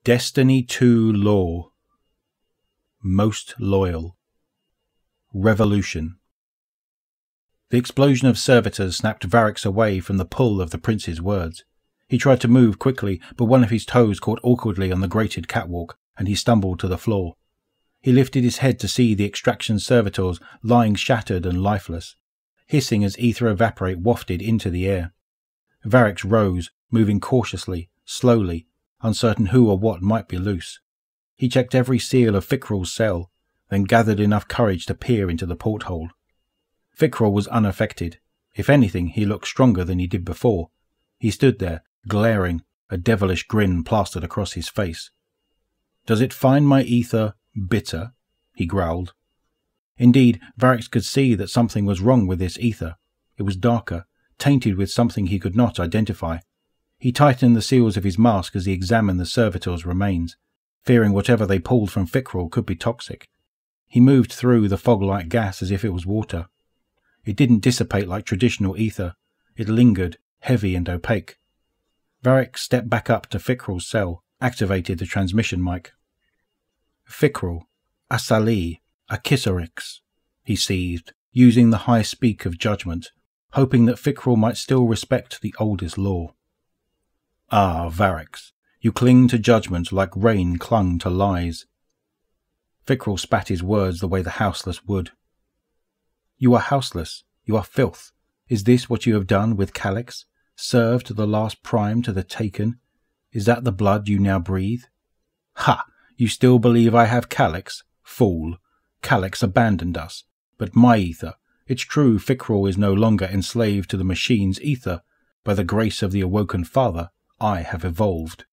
Destiny 2 Law. Most Loyal. Revolution. The explosion of servitors snapped Varix away from the pull of the prince's words. He tried to move quickly, but one of his toes caught awkwardly on the grated catwalk, and he stumbled to the floor. He lifted his head to see the extraction servitors lying shattered and lifeless, hissing as ether evaporate wafted into the air. Varix rose, moving cautiously, slowly, uncertain who or what might be loose. He checked every seal of Fickrell's cell, then gathered enough courage to peer into the porthole. Fickrell was unaffected. If anything, he looked stronger than he did before. He stood there, glaring, a devilish grin plastered across his face. "Does it find my ether bitter?" he growled. Indeed, Varix could see that something was wrong with this ether. It was darker, tainted with something he could not identify. He tightened the seals of his mask as he examined the servitors' remains, fearing whatever they pulled from Fickrell could be toxic. He moved through the fog-like gas as if it was water. It didn't dissipate like traditional ether. It lingered, heavy and opaque. Varix stepped back up to Fickrell's cell, activated the transmission mic. "Fickrell, Asali, Akisorix," he seethed, using the high speak of judgment, hoping that Fickrell might still respect the oldest law. "Ah, Varix, you cling to judgment like rain clung to lies." Fickrell spat his words the way the houseless would. "You are houseless. You are filth. Is this what you have done with Calix? Served the last prime to the Taken? Is that the blood you now breathe? Ha! You still believe I have Calix? Fool! Calix abandoned us. But my ether. It's true Fickrell is no longer enslaved to the machine's ether. By the grace of the awoken father, I have evolved."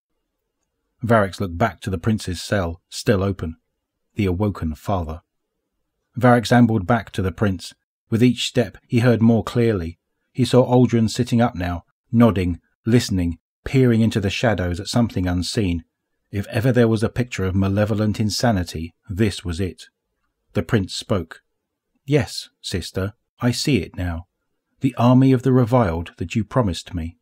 Varix looked back to the prince's cell, still open. The awoken father. Varix ambled back to the prince. With each step he heard more clearly. He saw Aldrin sitting up now, nodding, listening, peering into the shadows at something unseen. If ever there was a picture of malevolent insanity, this was it. The prince spoke. "Yes, sister, I see it now. The army of the reviled that you promised me."